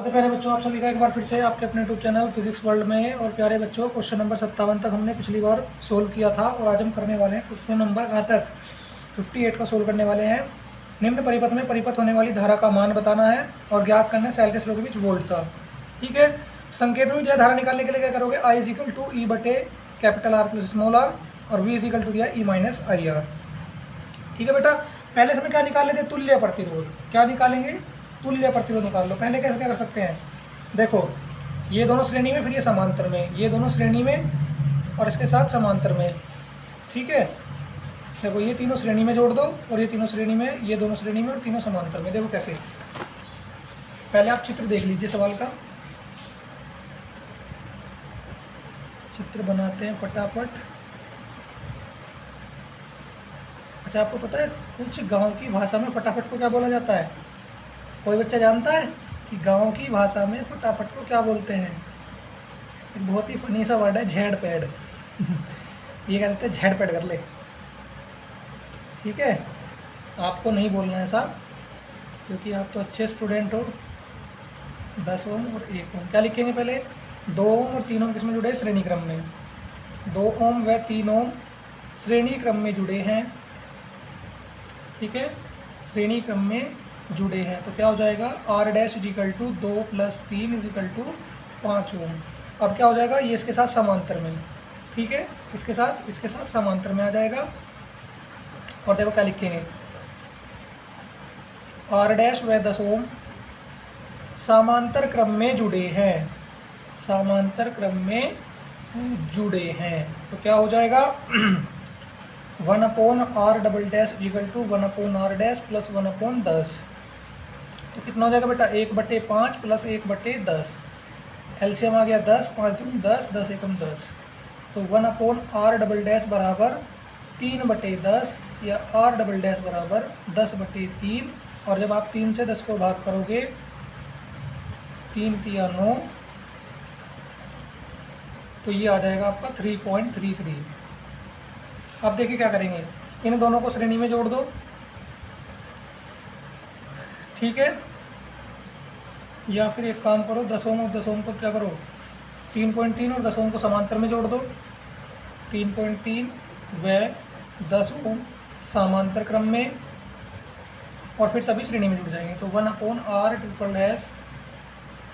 Okay प्यारे बच्चों, आप सभी का एक बार फिर से आपके अपने यूट्यूब चैनल फिजिक्स वर्ल्ड में। और प्यारे बच्चों, क्वेश्चन नंबर 57 तक हमने पिछली बार सोल्व किया था और आज हम करने वाले हैं क्वेश्चन नंबर कहाँ तक 58 का सोल्व करने वाले हैं। निम्न परिपथ में परिपथ होने वाली धारा का मान बताना है और ज्ञात करना है सेल के स्लोप के बीच वोल्ट का। ठीक है, संकेत में दिया धारा निकालने के लिए क्या करोगे, I is equal to E बटे capital R plus small R और V इज इक्वल टू दिया ई माइनस आई आर। ठीक है बेटा, पहले से क्या निकाल लेते हैं, तुल्य प्रतिरोध। क्या निकालेंगे, तुल्य प्रतिरोध निकाल लो। पहले कैसे क्या कर सकते हैं, देखो ये दोनों श्रेणी में, फिर ये समांतर में, ये दोनों श्रेणी में और इसके साथ समांतर में। ठीक है, देखो ये तीनों श्रेणी में जोड़ दो और ये तीनों श्रेणी में, ये दोनों श्रेणी में और तीनों समांतर में। देखो कैसे, पहले आप चित्र देख लीजिए सवाल का, चित्र बनाते हैं फटाफट। अच्छा, आपको पता है कुछ गांव की भाषा में फटाफट को क्या बोला जाता है? कोई बच्चा जानता है कि गांव की भाषा में फटाफट को क्या बोलते हैं? एक बहुत ही फनी सा वर्ड है, झेड़ पैड। ये कहते हैं झेड़ पैड कर ले। ठीक है, आपको नहीं बोलना है ऐसा क्योंकि आप तो अच्छे स्टूडेंट हो। 10 ओम और 1 ओम क्या लिखेंगे, पहले 2 ओम और 3 ओम किसमें जुड़े, श्रेणी क्रम में। 2 ओम व 3 ओम श्रेणी क्रम में जुड़े हैं। ठीक है, श्रेणी क्रम में जुड़े हैं तो क्या हो जाएगा, R dash is equal to 2 + 3 is equal to 5 ohm. अब क्या हो जाएगा, ये इसके साथ समांतर में। ठीक है, इसके साथ समांतर में आ जाएगा। और देखो क्या लिखेंगे, आर डैश व 10 ओम समांतर क्रम में जुड़े हैं, समांतर क्रम में जुड़े हैं तो क्या हो जाएगा 1/r double dash is equal to 1/r dash plus 1/10। तो कितना हो जाएगा बेटा, 1/5 प्लस 1/10। एलसीएम आ गया 10, 5 दूनी 10, 10 एकम 10। तो 1/r डबल डैश बराबर 3/10 या r डबल डैश बराबर 10/3। और जब आप 3 से 10 को भाग करोगे, 3 × 9, तो ये आ जाएगा आपका 3.33। अब देखिए क्या करेंगे, इन दोनों को श्रेणी में जोड़ दो। ठीक है, या फिर एक काम करो, 10 ओम और 10 ओम को क्या करो, 3.3 और 10 ओम को समांतर में जोड़ दो। 3.3 व 10 ओम समांतर क्रम में और फिर सभी श्रेणी में जुड़ जाएंगे। तो 1/r triple dash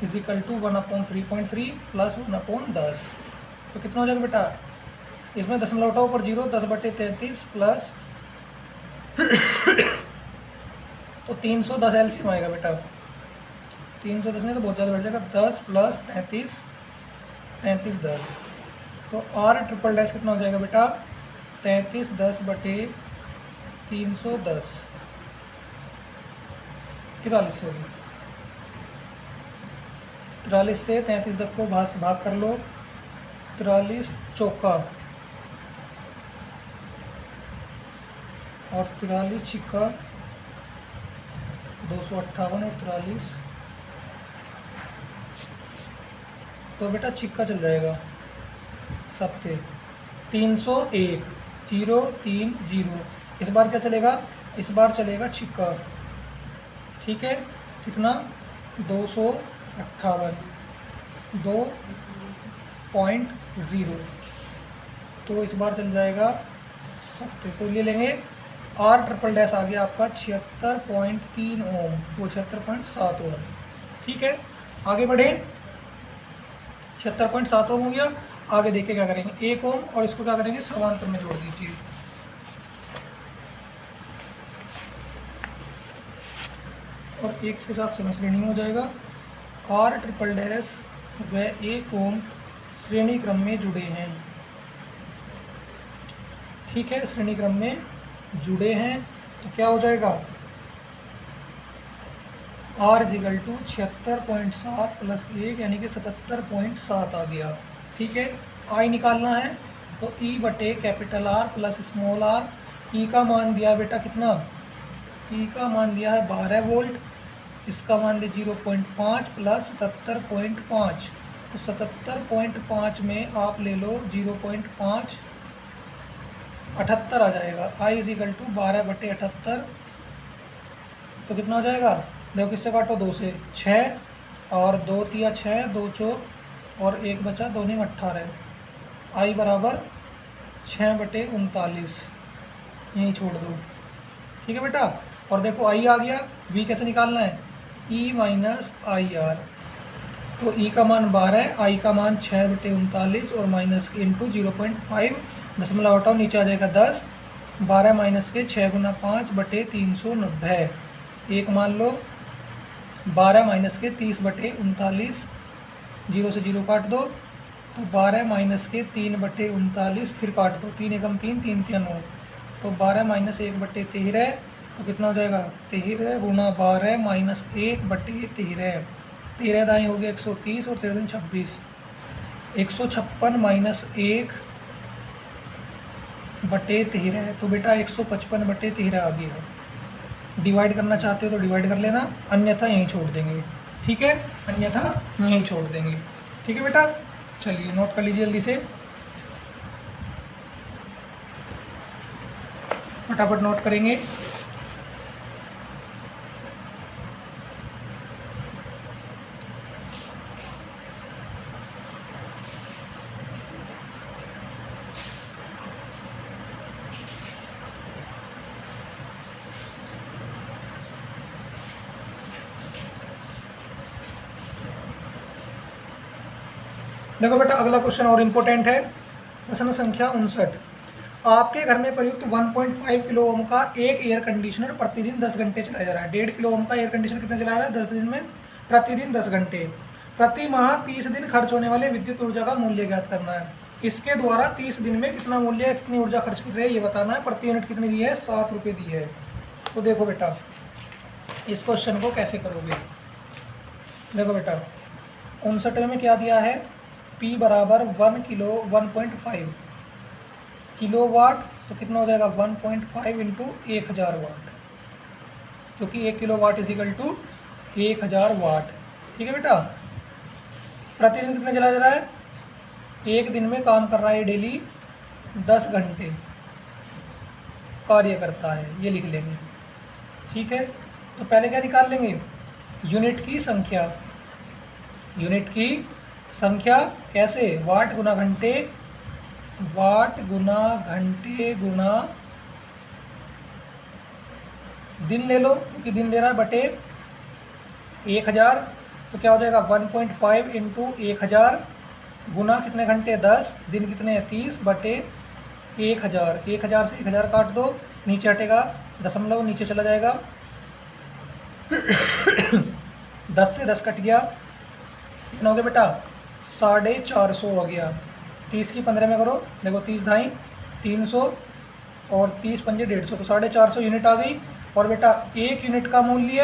is equal to 1/3.3 plus 1/10। तो कितना हो जाएगा बेटा, इसमें दशमलव हटाओ ऊपर 0, 10/33 प्लस तो 310 एलसीएम आएगा बेटा। 310 नहीं तो बहुत ज़्यादा बैठ जाएगा, 10 + 33, 33 10। तो r ट्रिपल डैश कितना हो जाएगा बेटा, 33 10/310, 43 होगी। 43 से 33 तक को भाग कर लो, 43 चौका और 43 छिक्का 258 और 43, तो बेटा छिक्का चल जाएगा 7, 301 030। इस बार क्या चलेगा, इस बार चलेगा छिक्का। ठीक है, कितना 258 2.0, तो इस बार चल जाएगा 7। तो ले लेंगे r ट्रिपल डैश आ गया आपका 76.3 ओम, वो 76.7 ओम। ठीक है, आगे बढ़े, 76.7 ओम हो गया। आगे देखिए क्या करेंगे, 1 ओम और इसको क्या करेंगे, समांतर में जोड़ दीजिए। और 1 के साथ श्रेणी में हो जाएगा। r ट्रिपल डैश व 1 ओम श्रेणी क्रम में जुड़े हैं। ठीक है, श्रेणी क्रम में जुड़े हैं तो क्या हो जाएगा, r इजिकल टू 76.7 प्लस 1 यानी कि 77.7 आ गया। ठीक है, I निकालना है तो E बटे capital R plus small r। E का मान दिया बेटा कितना, E का मान दिया है 12 वोल्ट, इसका मान दिया 0.5 प्लस 77.5। तो 77.5 में आप ले लो 0.5, 78 आ जाएगा। I is equal to 12/78। तो कितना हो जाएगा, देखो किससे काटो, 2 से, 6 और 2 तिया 6, 2 चौक और 1 बचा, 2 नहीं 18। आई बराबर 6/39, यहीं छोड़ दो। ठीक है बेटा। और देखो आई आ गया, वी कैसे निकालना है, ई माइनस आई आर। तो ई का मान 12, आई का मान 6/39 और माइनस इंटू 0.5, दशमलव हटाओ नीचे आ जाएगा 10। 12 माइनस के 6 गुना 5/390। एक मान लो 12 माइनस के 30/39, 0 से 0 काट दो, तो 12 माइनस के 3/39 फिर काट दो, 3 एकम 3, 3 तिया 9, तो 12 माइनस 1/13, तो कितना हो जाएगा 13 गुना 12 माइनस 1/13, 13 दाएँ हो गया 130 और 13 26, 156 माइनस 1/13, तो बेटा 155/13 आ गया। डिवाइड करना चाहते हो तो डिवाइड कर लेना, अन्यथा यहीं छोड़ देंगे। ठीक है, अन्यथा यहीं छोड़ देंगे। ठीक है बेटा, चलिए नोट कर लीजिए जल्दी से, फटाफट नोट करेंगे। देखो बेटा अगला क्वेश्चन और इम्पोर्टेंट है। प्रश्न संख्या 59। आपके घर में प्रयुक्त 1.5 किलो ओम का एक एयर कंडीशनर प्रतिदिन 10 घंटे चलाया जा रहा है। 1.5 किलो ओम का एयर कंडीशनर कितना चला रहा है 10 दिन में, प्रतिदिन 10 घंटे। प्रति माह 30 दिन खर्च होने वाले विद्युत ऊर्जा का मूल्य ज्ञात करना है। इसके द्वारा 30 दिन में कितना मूल्य, कितनी ऊर्जा खर्च कर रहे हैं ये बताना है। प्रति यूनिट कितनी दी है, 7 रुपये दी है। तो देखो बेटा इस क्वेश्चन को कैसे करोगे। देखो बेटा 59 में क्या दिया है, P बराबर 1.5 किलोवाट, तो कितना हो जाएगा 1.5 इंटू 1000 वाट, क्योंकि 1 किलोवाट इज इक्वल टू 1000 वाट। ठीक है बेटा। प्रतिदिन कितना चला जा रहा है, एक दिन में काम कर रहा है डेली 10 घंटे कार्य करता है, ये लिख लेंगे। ठीक है, तो पहले क्या निकाल लेंगे, यूनिट की संख्या। यूनिट की संख्या कैसे, वाट गुना घंटे, वाट गुना घंटे गुना दिन ले लो, क्योंकि दिन ले रहा है, बटे 1000, तो क्या हो जाएगा 1.5 इंटू 1000 गुना कितने घंटे 10, दिन कितने 30 बटे 1000। 1000 से 1000 काट दो, नीचे हटेगा दशमलव, नीचे चला जाएगा 10 से 10 कट गया, कितना हो गया बेटा 450 हो गया। 30 की 15 में करो, देखो 30 ढाई 300 और 30 पंजे 150, तो 450 यूनिट आ गई। और बेटा एक यूनिट का मूल्य,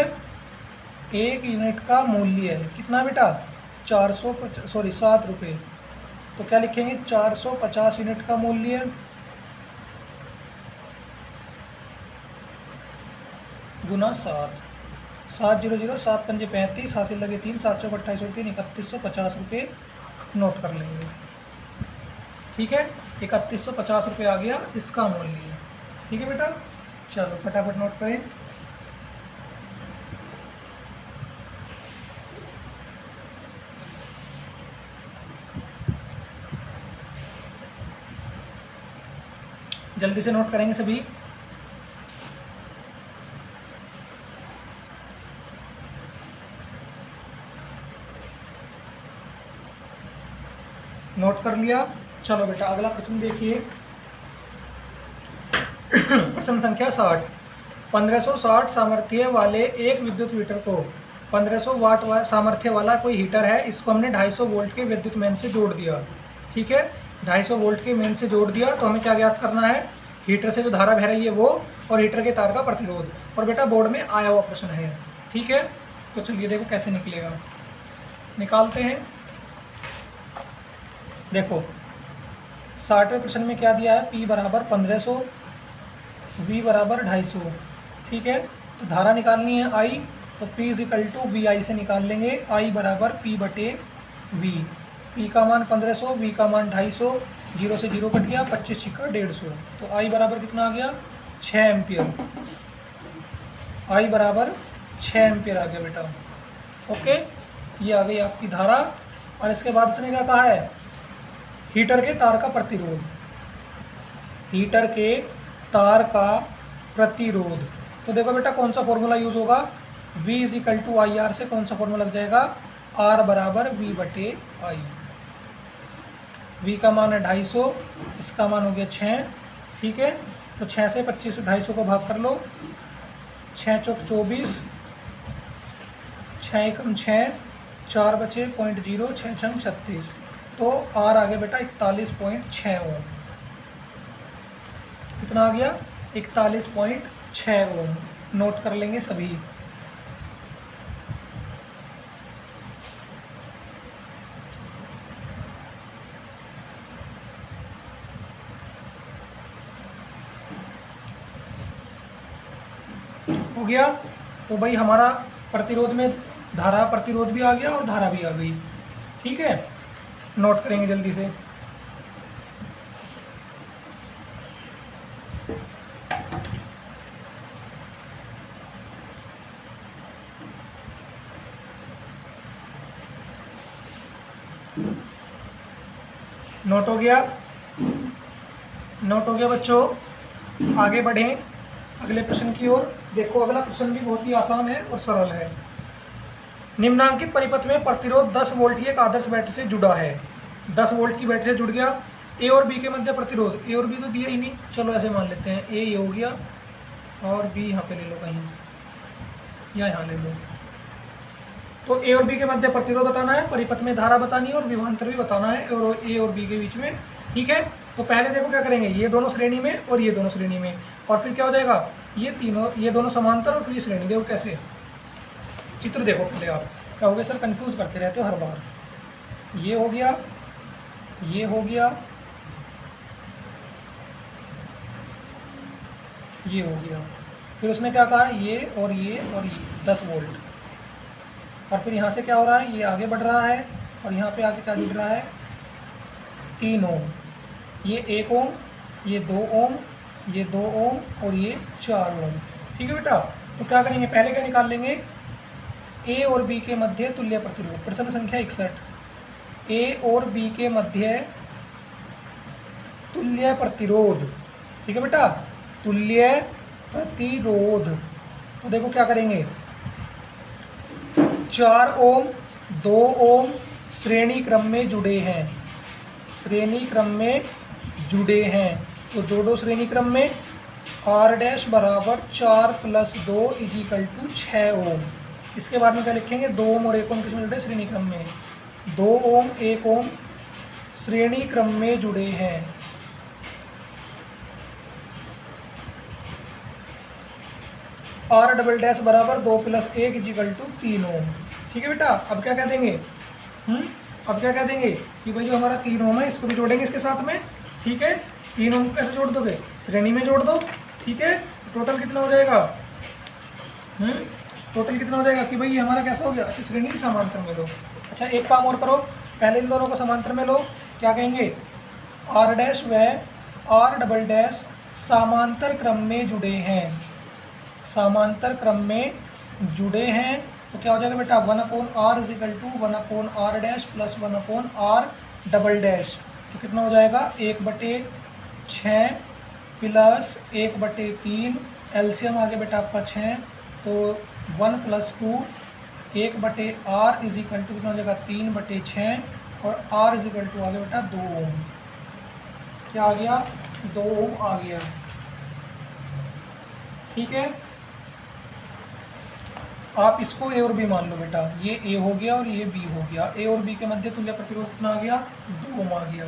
एक यूनिट का मूल्य है कितना बेटा 7 रुपये, तो क्या लिखेंगे 450 यूनिट का मूल्य गुना 7, 700, 7 पंजे 35, हासिल लगे 3, 7 चौक 28 और 3 3150 रुपये नोट कर लेंगे। ठीक है, 3150 रुपये आ गया इसका मूल्य। ठीक है बेटा, चलो फटाफट नोट करें। जल्दी से नोट करेंगे सभी। नोट कर लिया। चलो बेटा अगला प्रश्न देखिए। प्रश्न संख्या 60। 1560 सामर्थ्य वाले एक विद्युत मीटर को 1500 वाट सामर्थ्य वाला कोई हीटर है, इसको हमने 250 वोल्ट के विद्युत मेन से जोड़ दिया। ठीक है, 250 वोल्ट के मेन से जोड़ दिया, तो हमें क्या ज्ञात करना है, हीटर से जो धारा बह रही है वो, और हीटर के तार का प्रतिरोध। और बेटा बोर्ड में आया हुआ प्रश्न है। ठीक है, तो चलिए देखो कैसे निकलेगा, निकालते हैं। देखो 60वें प्रश्न में क्या दिया है, P बराबर 1500, V बराबर 250। ठीक है, तो धारा निकालनी है I, तो P is equal to VI से निकाल लेंगे, I बराबर P बटे V। P का मान 1500, V का मान 250, 0 से 0 कट गया, 25 छिक्का 150, तो I बराबर कितना आ गया 6 एम्पियर। I बराबर 6 एम्पियर आ गया बेटा। ओके, ये आ गई आपकी धारा। और इसके बाद उसने क्या कहा है, हीटर के तार का प्रतिरोध, हीटर के तार का प्रतिरोध। तो देखो बेटा कौन सा फॉर्मूला यूज़ होगा, V = IR से कौन सा फॉर्मूला लग जाएगा, R = V/I। V का मान है 250, इसका मान हो गया 6, ठीक है। तो 6 से 25 250 को भाग कर लो, 6 चौक 24, 6 एकम 6, 4 बचे 0.0, 6 छंग 36। तो R आ गया बेटा 41.6 ओम। कितना आ गया, 41.6 ओम। नोट कर लेंगे सभी। हो गया। तो भाई हमारा प्रतिरोध में धारा, प्रतिरोध भी आ गया और धारा भी आ गई, ठीक है। नोट करेंगे जल्दी से। नोट हो गया, नोट हो गया बच्चों। आगे बढ़ें अगले प्रश्न की ओर। देखो अगला प्रश्न भी बहुत ही आसान है और सरल है। निम्नांकित परिपथ में प्रतिरोध 10 वोल्ट की एक आदर्श बैटरी से जुड़ा है। 10 वोल्ट की बैटरी से जुड़ गया। ए और बी के मध्य प्रतिरोध, ए और बी तो दिया ही नहीं, चलो ऐसे मान लेते हैं, ए ये हो गया और बी यहाँ पे ले लो कहीं, या यहाँ ले लो। तो ए और बी के मध्य प्रतिरोध बताना है, परिपथ में धारा बतानी है और विभवांतर भी बताना है, और ए और बी के बीच में, ठीक है। तो पहले देखो क्या करेंगे, ये दोनों श्रेणी में और ये दोनों श्रेणी में, और फिर क्या हो जाएगा, ये तीनों, ये दोनों समांतर और फिर ये श्रेणी। देखो कैसे, चित्र देखो पहले आप, क्या हो गया सर, कंफ्यूज करते रहते हो हर बार। ये हो गया, ये हो गया, ये हो गया, फिर उसने क्या कहा, ये और ये और ये 10 वोल्ट, और फिर यहाँ से क्या हो रहा है, ये आगे बढ़ रहा है और यहाँ पे आगे क्या जुड़ रहा है, 3 ओम, ये 1 ओम, ये 2 ओम, ये 2 ओम और ये 4 ओम, ठीक है बेटा। तो क्या करेंगे, पहले क्या निकाल लेंगे, ए और बी के मध्य तुल्य प्रतिरोध, प्रश्न संख्या 61। ए और बी के मध्य तुल्य प्रतिरोध, ठीक है बेटा, तुल्य प्रतिरोध। तो देखो क्या करेंगे, 4 ओम 2 ओम श्रेणी क्रम में जुड़े हैं, श्रेणी क्रम में जुड़े हैं। तो जोड़ो श्रेणी क्रम में, R डैश बराबर 4 + 2 = 6 ओम। इसके बाद में क्या लिखेंगे, 2 ओम और 1 ओम किसमें जुड़े, श्रेणी क्रम में, 2 ओम 1 ओम श्रेणी क्रम में जुड़े हैं। R डबल डैश बराबर 2 + 1 = 3 ओम, ठीक है बेटा। अब क्या कह देंगे, अब क्या कह देंगे कि भाई जो हमारा 3 ओम है इसको भी जोड़ेंगे इसके साथ में, ठीक है। 3 ओम को कैसे जोड़ दोगे, श्रेणी में जोड़ दो, ठीक है। टोटल कितना हो जाएगा, टोटल कितना हो जाएगा कि भाई ये हमारा कैसा हो गया, अच्छा श्रेणी समांतर में लो। अच्छा एक काम और करो, पहले इन दोनों को समांतर में लो, क्या कहेंगे, R डैश व R डबल डैश समांतर क्रम में जुड़े हैं, समांतर क्रम में जुड़े हैं। तो क्या हो जाएगा बेटा, 1/r = 1/r dash plus 1/r double dash. तो कितना हो जाएगा, 1/6 प्लस 1/3, एलसीएम आ गया बेटा आपका 6, तो 1 + 2 1/r = कितना हो जाएगा, 3/6, और r = आ गया बेटा 2 ओम। क्या आ गया, 2 ओम आ गया, ठीक है। आप इसको ए और बी मान लो बेटा, ये ए हो गया और ये बी हो गया। ए और बी के मध्य तुल्य प्रतिरोध कितना आ गया, 2 ओम आ गया,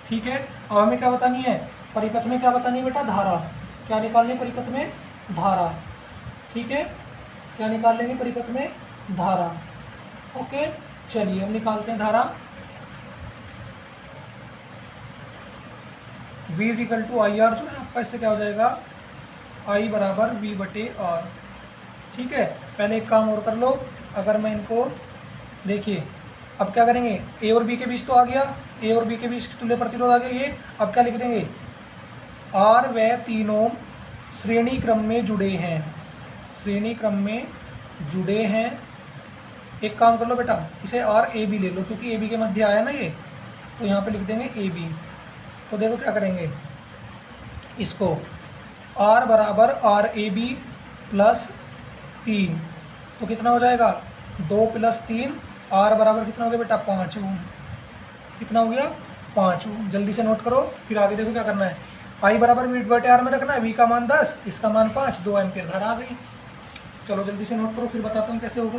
ठीक है। अब हमें क्या बतानी है, परिपथ में क्या बतानी है बेटा, धारा। क्या निकालनी है परिपथ में, धारा, ठीक है। क्या निकाल लेंगे परिपथ में, धारा, ओके। चलिए हम निकालते हैं धारा। V = IR जो है आपका, इससे क्या हो जाएगा, I = V/R, ठीक है। पहले एक काम और कर लो, अगर मैं इनको देखिए, अब क्या करेंगे, ए और बी के बीच तो आ गया, ए और बी के बीच तुल्य प्रतिरोध आ गया ये। अब क्या लिख देंगे, R व 3 ओम श्रेणी क्रम में जुड़े हैं, श्रेणी क्रम में जुड़े हैं। एक काम कर लो बेटा, इसे आर ए बी ले लो, क्योंकि ए बी के मध्य आया ना ये, तो यहाँ पे लिख देंगे ए बी। तो देखो क्या करेंगे, इसको आर बराबर आर ए बी प्लस 3, तो कितना हो जाएगा 2 + 3, आर बराबर कितना हो गया बेटा 5 ओम। कितना हो गया 5 ओम। जल्दी से नोट करो, फिर आगे देखो क्या करना है। आई बराबर V/R में रखना है, वी का मान 10, इसका मान 5, 2 एम्पियर धारा आ गई। चलो जल्दी से नोट करो, फिर बताता हूँ कैसे होगा।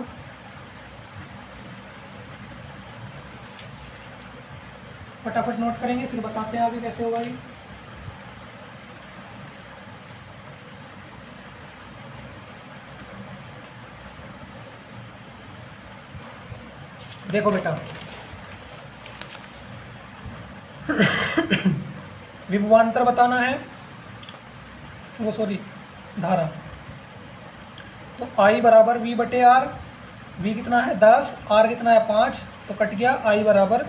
फटाफट नोट करेंगे, फिर बताते हैं आगे कैसे होगा ये। देखो बेटा, विभवांतर बताना है, वो सॉरी धारा। तो I बराबर V/R, V कितना है 10, R कितना है 5, तो कट गया, I बराबर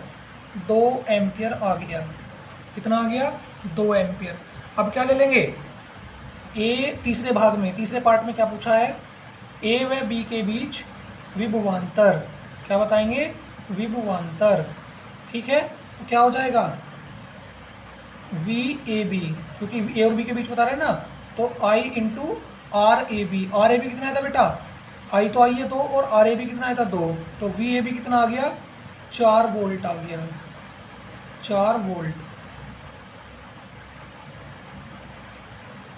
2 एम्पियर आ गया। कितना आ गया 2 एम्पियर। अब क्या ले लेंगे, ए तीसरे भाग में, तीसरे पार्ट में क्या पूछा है, ए व बी के बीच विभवांतर। क्या बताएंगे, विभवांतर। ठीक है, तो क्या हो जाएगा वी ए बी, क्योंकि ए और बी के बीच बता रहे हैं ना, तो I into R A B. R A B कितना आया था बेटा, आई तो आई है 2 और आर ए बी कितना आया था 2, तो वी ए बी कितना आ गया 4 वोल्ट आ गया, 4 वोल्ट।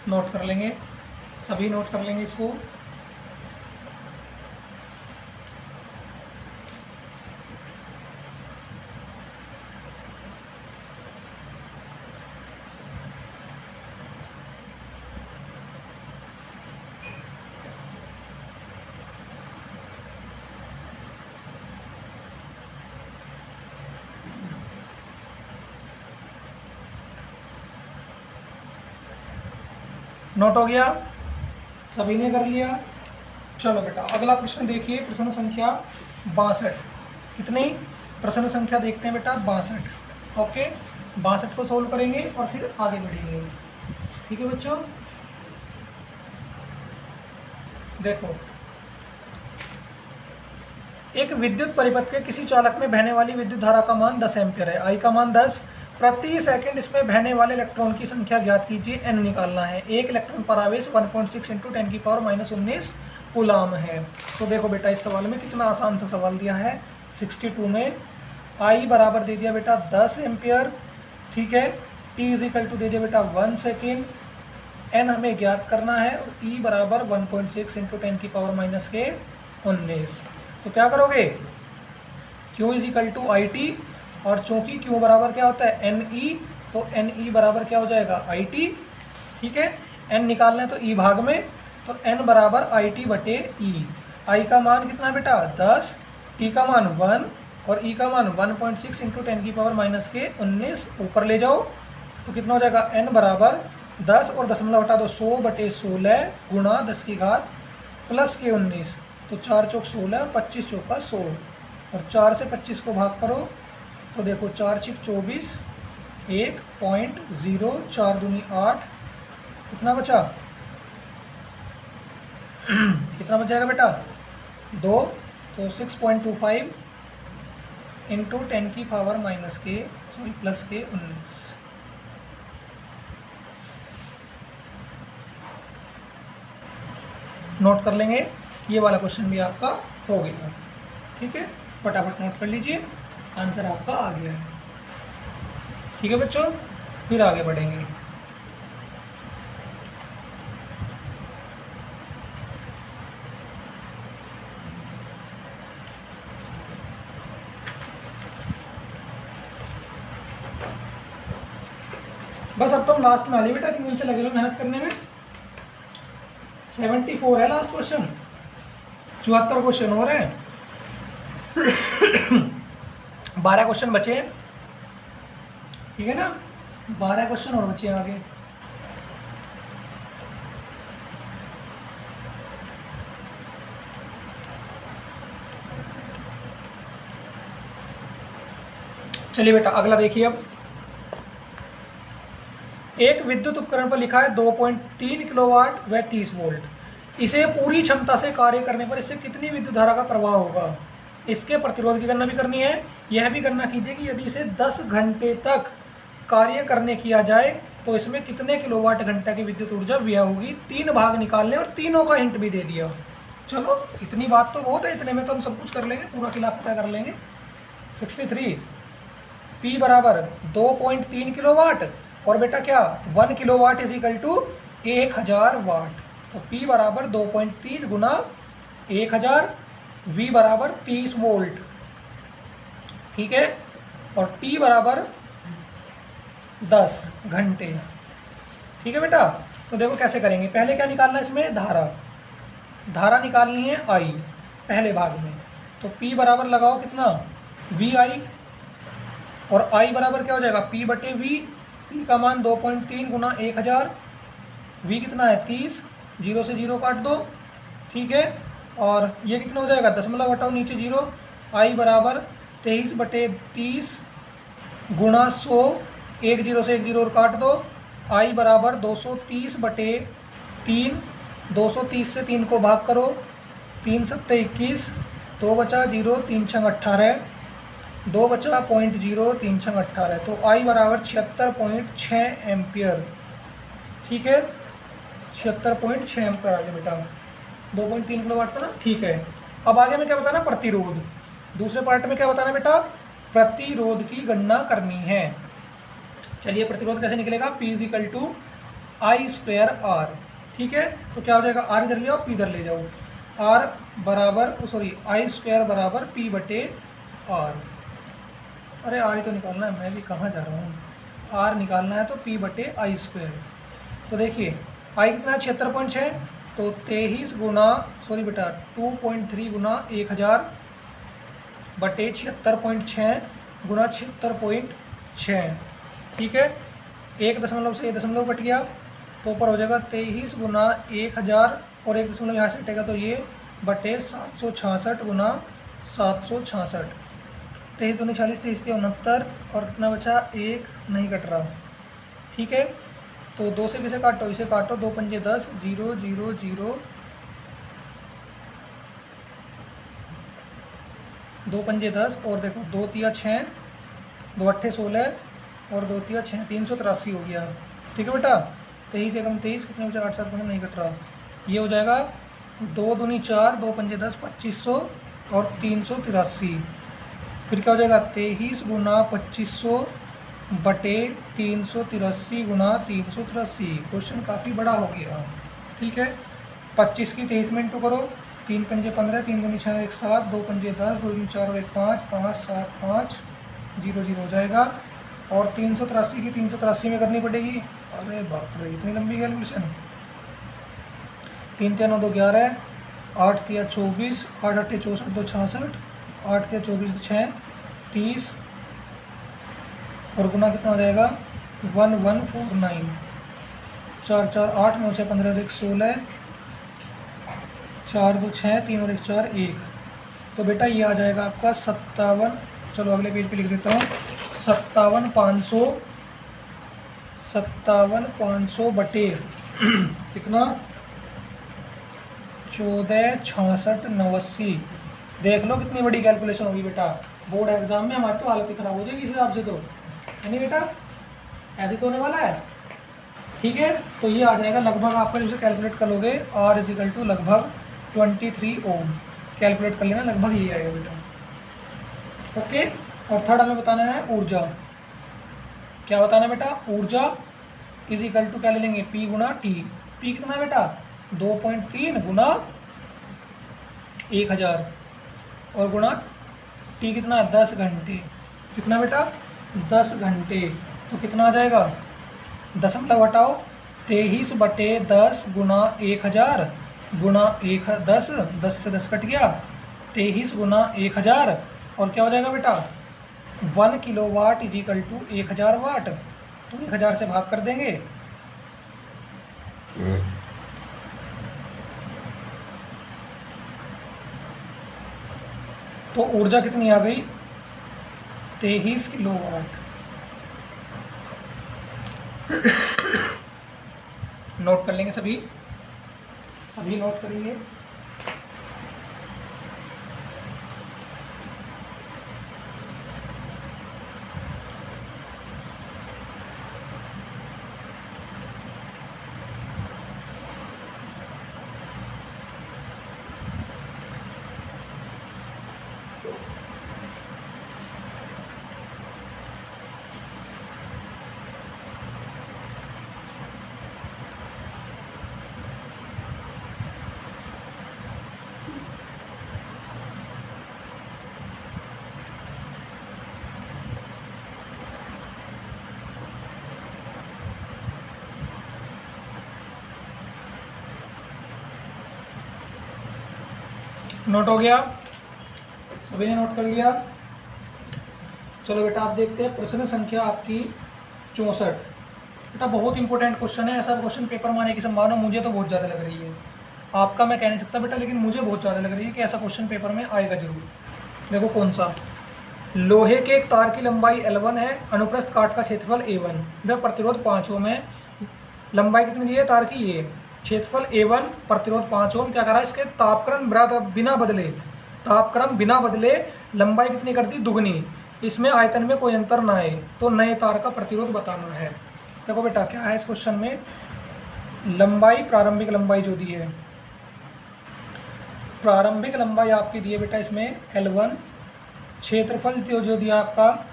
नोट कर लेंगे, सभी नोट कर लेंगे इसको। नोट हो गया, सभी ने कर लिया। चलो बेटा अगला प्रश्न देखिए, प्रश्न संख्या 62। कितनी, प्रश्न संख्या देखते हैं बेटा 62। ओके, 62 को सोल्व करेंगे और फिर आगे बढ़ेंगे। ठीक है बच्चों, देखो एक विद्युत परिपथ के किसी चालक में बहने वाली विद्युत धारा का मान 10 एम्पियर है, आई का मान 10, प्रति सेकंड इसमें बहने वाले इलेक्ट्रॉन की संख्या ज्ञात कीजिए, एन निकालना है। एक इलेक्ट्रॉन पर आवेश 1.6 × 10⁻⁻19 कूलाम है। तो देखो बेटा इस सवाल में कितना आसान सा सवाल दिया है। 62 में आई बराबर दे दिया बेटा 10 एम्पियर, ठीक है, टी = दे दिया बेटा 1 सेकेंड, एन हमें ज्ञात करना है और ई बराबर 1.6 × 10⁻⁻19। तो क्या करोगे, Q = IT, और चूंकि Q बराबर क्या होता है NE, तो NE बराबर क्या हो जाएगा IT। ठीक है, N निकालना है तो E भाग में, तो N बराबर IT/E। I का मान कितना बेटा 10, T का मान 1 और E का मान 1.6 × 10⁻⁻19 ऊपर ले जाओ, तो कितना हो जाएगा N बराबर 10 और दशमलव हटा दो 100/16 गुणा 10 की घात +19, तो 4 चौक 16 और 25 चौका 100, और 4 से 25 को भाग करो तो देखो 4 छिक 24, 1.0, 4 दूनी 8, कितना बचा कितना बच जाएगा बेटा 2, तो 6.25 × 10⁻⁻19। नोट कर लेंगे, ये वाला क्वेश्चन भी आपका हो गया। ठीक है, फटाफट नोट कर लीजिए, आंसर आपका आ गया है। ठीक है बच्चों, फिर आगे बढ़ेंगे। बस अब तो हम लास्ट में आ लिए बेटा, 3 दिन से लगे हुए मेहनत करने में। 74 है लास्ट क्वेश्चन, 74 क्वेश्चन हो रहे हैं। 12 क्वेश्चन बचे हैं, ठीक है ना, 12 क्वेश्चन और बचे हैं आगे। चलिए बेटा अगला देखिए। अब एक विद्युत उपकरण पर लिखा है 2.3 किलोवाट व 30 वोल्ट, इसे पूरी क्षमता से कार्य करने पर इससे कितनी विद्युत धारा का प्रवाह होगा। इसके प्रतिरोध की गणना भी करनी है। यह भी गणना कीजिए कि यदि इसे 10 घंटे तक कार्य करने किया जाए तो इसमें कितने किलोवाट घंटा की विद्युत ऊर्जा व्यय होगी। 3 भाग निकालने और तीनों का हिंट भी दे दिया। चलो इतनी बात तो बहुत है, इतने में तो हम सब कुछ कर लेंगे, पूरा खिलाफ पता कर लेंगे। 63 P बराबर 2.3 किलोवाट और बेटा क्या 1 किलोवाट इज इक्वल टू 1000 वाट। तो P बराबर 2.3 गुना 1000, V बराबर 30 वोल्ट, ठीक है, और T बराबर 10 घंटे, ठीक है बेटा। तो देखो कैसे करेंगे, पहले क्या निकालना है इसमें, धारा निकालनी है I पहले भाग में। तो P बराबर लगाओ कितना VI और I बराबर क्या हो जाएगा P बटे V। P का मान 2.3 गुना 1000, V कितना है 30, 0 से 0 काट दो, ठीक है, और ये कितना हो जाएगा दशमलव हटाओ नीचे 0। I बराबर 23 बटे 30 गुणा 100, 1 0 से 1 0 और काट दो। I बराबर 230 बटे 3, 230 से 3 को भाग करो, 3 सत्ते 21, 2 बचा 0, 3 छंग 18, 2 बचा 0.0, 3 छंग 18। तो I बराबर 76.6 एम्पियर, ठीक है, 76.6 एम्पियर आ गया बेटा। 2.3 किलोवाट था ना, ठीक है। अब आगे में क्या बताना, प्रतिरोध। दूसरे पार्ट में क्या बताना बेटा, प्रतिरोध की गणना करनी है। चलिए प्रतिरोध कैसे निकलेगा, P is equal to I square R, ठीक है। तो क्या हो जाएगा, आर इधर ले जाओ, P इधर ले जाओ, आर बराबर आई स्क्वायर बराबर P बटे आर। अरे आर ही तो निकालना है, मैं भी कहाँ जा रहा हूँ, आर निकालना है तो P बटे आई स्क्वायर। तो देखिए आई कितना है 76.6, तो 23 गुना 2.3 गुना 1000 बटे 76.6 गुना 76.6, ठीक है। 1 दशमलव से 1 दशमलव कट गया तो ऊपर हो जाएगा 23 गुना 1000 और 1 दशमलव यहाँ से हटेगा तो ये बटे 766 गुना 766। 23 दूनी 40, 23 69 और कितना बचा, 1 नहीं कट रहा, ठीक है। तो 2 से किसे काटो, इसे काटो, 2 पंजे 10, 0 0 0, 2 पंजे 10 और देखो 2 तिया 6, 2 अट्ठे 16 और 2 तिया 6, 383 हो गया, ठीक है बेटा। 23 एकम 23, कितने बचा 8 7 15 नहीं कट रहा, ये हो जाएगा 2 दूनी 4, 2 पंजे 10, 2500 और 383। फिर क्या हो जाएगा 23 गुना 2500 बटे 383 गुना 383। क्वेश्चन काफ़ी बड़ा हो गया, ठीक है। 25 की 23 में इंटू करो, 3 पंजे 15, 3 दूनी 6 1 7, 2 पंजे 10, 2 दूनी 4 और 1 5, 5 7 5, 0 0 हो जाएगा। और 383 की 383 में करनी पड़ेगी, अरे बाप रे इतनी लंबी कैलकुलेशन। 3 3 9 2 11, 8 3 24, 8 8 64 2 66, 8 3 24 6 30 और गुना कितना हो जाएगा 1149, 4 4 8 9 6 15 1 16, 4 2 6 3 और 1 4 1। तो बेटा ये आ जाएगा आपका 57, चलो अगले पेज पे लिख देता हूँ, 57,500 बटे कितना 146689। देख लो कितनी बड़ी कैलकुलेशन होगी बेटा, बोर्ड एग्जाम में हमारी तो हालत ही खराब हो जाएगी इस हिसाब से, तो है नहीं बेटा, ऐसे तो होने वाला है, ठीक है। तो ये आ जाएगा लगभग आपका जैसे कैलकुलेट कर लोगे, R इज इक्वल टू लगभग 23 ओम, कैलकुलेट कर लेना, लगभग ये आएगा बेटा, ओके। और थर्ड हमें बताना है ऊर्जा, क्या बताना है बेटा, ऊर्जा इज इक्वल टू क्या ले लेंगे P गुना T। P कितना है बेटा 2.3 गुना 1000 और गुणा T कितना है 10 घंटे, कितना बेटा 10 घंटे। तो कितना आ जाएगा, दशमलव हटाओ, 23 बटे 10 गुना 1000 गुना 10 से 10 कट गया, 23 गुना 1000 और क्या हो जाएगा बेटा 1 किलोवाट इज इक्वल टू 1000 वाट। तो 1000 से भाग कर देंगे, तो ऊर्जा कितनी आ गई 23 किलोवाट। नोट कर लेंगे, सभी नोट करेंगे। नोट हो गया? सभी ने नोट कर लिया? चलो बेटा आप देखते हैं प्रश्न संख्या आपकी 64। बेटा बहुत इंपॉर्टेंट क्वेश्चन है, ऐसा क्वेश्चन पेपर में आने की संभावना मुझे तो बहुत ज़्यादा लग रही है। आपका मैं कह नहीं सकता बेटा, लेकिन मुझे बहुत ज़्यादा लग रही है कि ऐसा क्वेश्चन पेपर में आएगा जरूर। देखो कौन सा। लोहे के एक तार की लंबाई L1 है, अनुप्रस्थ काट का क्षेत्रफल A1, वह प्रतिरोध 5 ओम है। लंबाई कितनी दी है तार की? ये क्षेत्रफल A1, प्रतिरोध 5 ओम। क्या करा? इसके तापक्रम बिना बदले लंबाई कितनी कर दी? दुगनी। इसमें आयतन में कोई अंतर ना आए, तो नए तार का प्रतिरोध बताना है। देखो बेटा क्या है इस क्वेश्चन में, लंबाई, प्रारंभिक लंबाई जो दी है, प्रारंभिक लंबाई आपकी दी है बेटा इसमें L1, क्षेत्रफल जो दिया आपका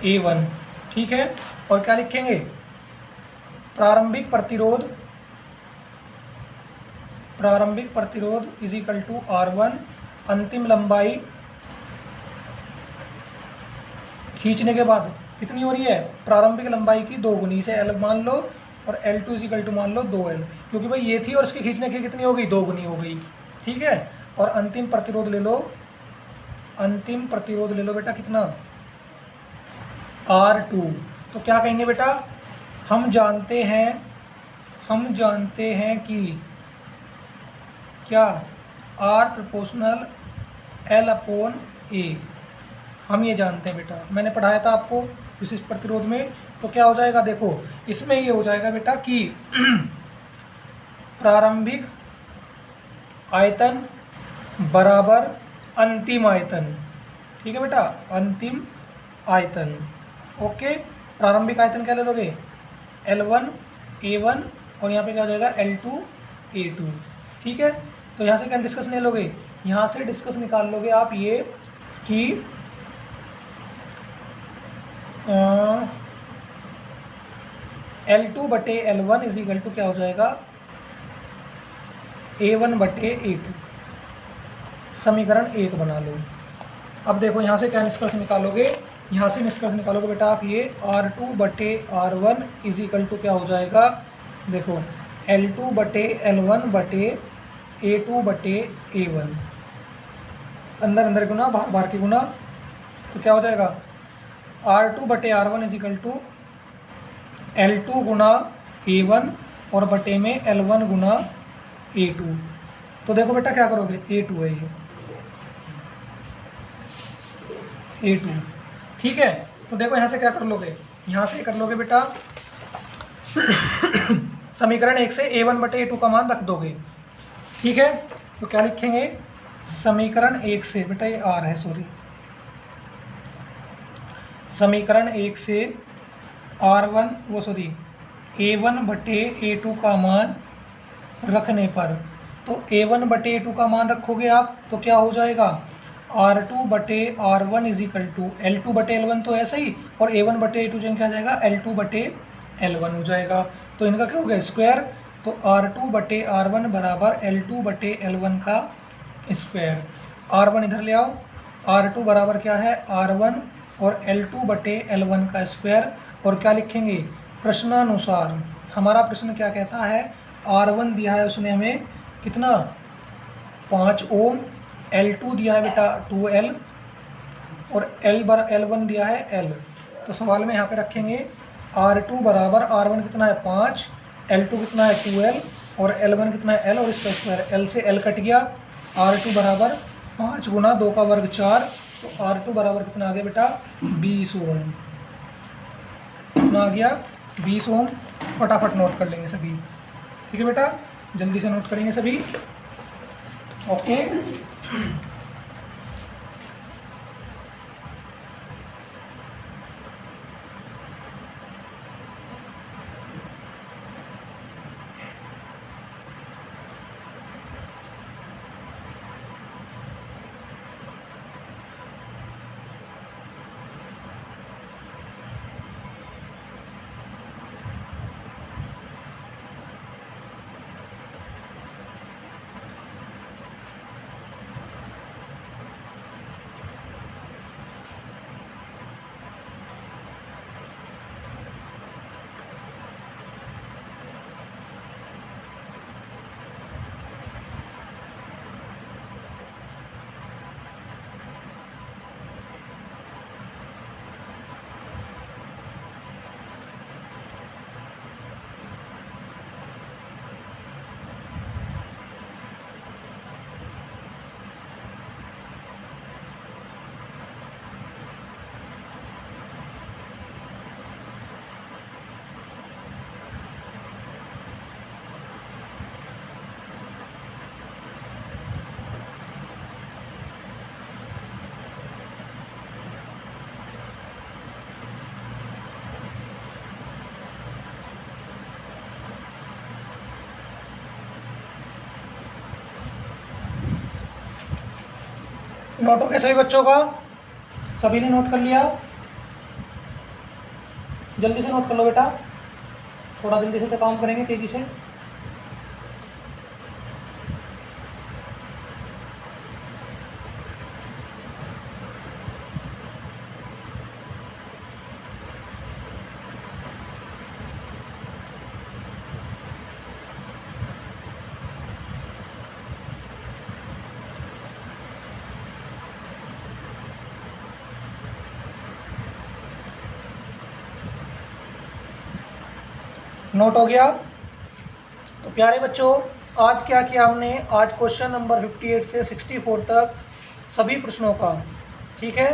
A1, ठीक है। और क्या लिखेंगे? प्रारंभिक प्रतिरोध इज इक्वल टू R1, अंतिम लंबाई खींचने के बाद कितनी हो रही है? प्रारंभिक लंबाई की 2 गुनी, इसे L मान लो और L2 इज इक्वल टू मान लो 2L, क्योंकि भाई ये थी और इसके खींचने की कितनी हो गई? 2 गुनी हो गई, ठीक है। और अंतिम प्रतिरोध ले लो बेटा कितना? R2। तो क्या कहेंगे बेटा? हम जानते हैं कि क्या R प्रोपोर्शनल L/A, हम ये जानते हैं बेटा, मैंने पढ़ाया था आपको विशिष्ट प्रतिरोध में। तो क्या हो जाएगा? देखो इसमें ये हो जाएगा बेटा कि प्रारंभिक आयतन बराबर अंतिम आयतन, ठीक है बेटा, अंतिम आयतन। ओके, प्रारंभिक आयतन क्या ले लोगे? L1 A1 और यहाँ पे क्या हो जाएगा? L2 A2, ठीक है। तो यहाँ से क्या डिस्कस ले लोगे? यहाँ से डिस्कस निकाल लोगे आप ये कि L2 बटे L1 इज इक्वल टू क्या हो जाएगा? A1 बटे A2। समीकरण 1 बना लो। अब देखो यहाँ से क्या निष्कर्ष निकालोगे? यहाँ से निष्कर्ष निकालोगे बेटा आप ये R2 बटे R1 इज इक्वल टू क्या हो जाएगा? देखो L2 बटे L1 बटे A2 बटे A1, अंदर अंदर गुना बाहर बाहर की गुना, तो क्या हो जाएगा? R2 बटे R1 is equal to L2 Guna A1 और बटे में L1 गुना A2। तो देखो बेटा क्या करोगे? A2 है ये, A2, ठीक है। तो देखो यहाँ से क्या कर लोगे? यहाँ से कर लोगे बेटा समीकरण 1 से A1 बटे A2 का मान रख दोगे, ठीक है। तो क्या लिखेंगे? समीकरण 1 से बेटा ये R है, सॉरी, समीकरण 1 से A1 बटे A2 का मान रखने पर, तो A1 बटे A2 का मान रखोगे आप तो क्या हो जाएगा? R2 बटे R1 is equal to L2 बटे L1 तो ऐसा ही, और A1 बटे A2 जन क्या जाएगा? L2 बटे L1 हो जाएगा। तो इनका क्या हो गया? स्क्वायर। तो R2 बटे R1 बराबर L2 बटे L1 का स्क्वायर। R1 इधर ले आओ, R2 बराबर क्या है? R1 और L2 बटे L1 का स्क्वायर। और क्या लिखेंगे? प्रश्नानुसार हमारा प्रश्न क्या कहता है? R1 दिया है उसने हमें कितना? 5 ओम, L2 दिया है बेटा 2L और L1 दिया है L। तो सवाल में यहाँ पे रखेंगे R2 बराबर R1 कितना है? 5, L2 कितना है? 2L और L1 कितना है? L और इसका स्क्वायर। L से L कट गया, R2 बराबर 5 गुना 2 का वर्ग 4, तो R2 बराबर कितना आ गया बेटा? 20 ओम। कितना आ गया? 20 ओम। फटाफट नोट कर लेंगे सभी, ठीक है बेटा, जल्दी से नोट करेंगे सभी। ओके, नोट हो गया सभी बच्चों का? सभी ने नोट कर लिया? जल्दी से नोट कर लो बेटा, थोड़ा जल्दी से तो काम करेंगे, तेजी से। नोट हो गया? तो प्यारे बच्चों, आज क्या किया हमने? आज क्वेश्चन नंबर 58 से 64 तक सभी प्रश्नों का, ठीक है,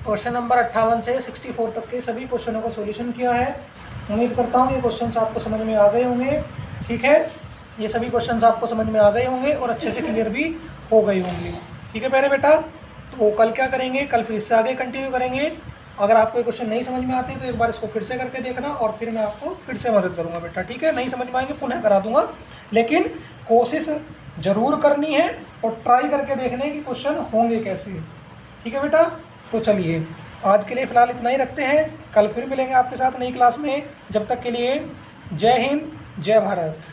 क्वेश्चन नंबर 58 से 64 तक के सभी क्वेश्चनों का सॉल्यूशन किया है। उम्मीद करता हूँ ये क्वेश्चंस आपको समझ में आ गए होंगे, ठीक है, ये सभी क्वेश्चंस आपको समझ में आ गए होंगे और अच्छे से क्लियर भी हो गए होंगे, ठीक है प्यारे बेटा। तो कल क्या करेंगे? कल फिर इससे आगे कंटिन्यू करेंगे। अगर आपको ये क्वेश्चन नहीं समझ में आते तो एक बार इसको फिर से करके देखना और फिर मैं आपको फिर से मदद करूंगा बेटा, ठीक है। नहीं समझ में आएंगे पुनः करा दूंगा, लेकिन कोशिश ज़रूर करनी है और ट्राई करके देखने की क्वेश्चन होंगे कैसे, ठीक है बेटा। तो चलिए आज के लिए फ़िलहाल इतना ही रखते हैं, कल फिर मिलेंगे आपके साथ नई क्लास में। जब तक के लिए जय हिंद, जय भारत।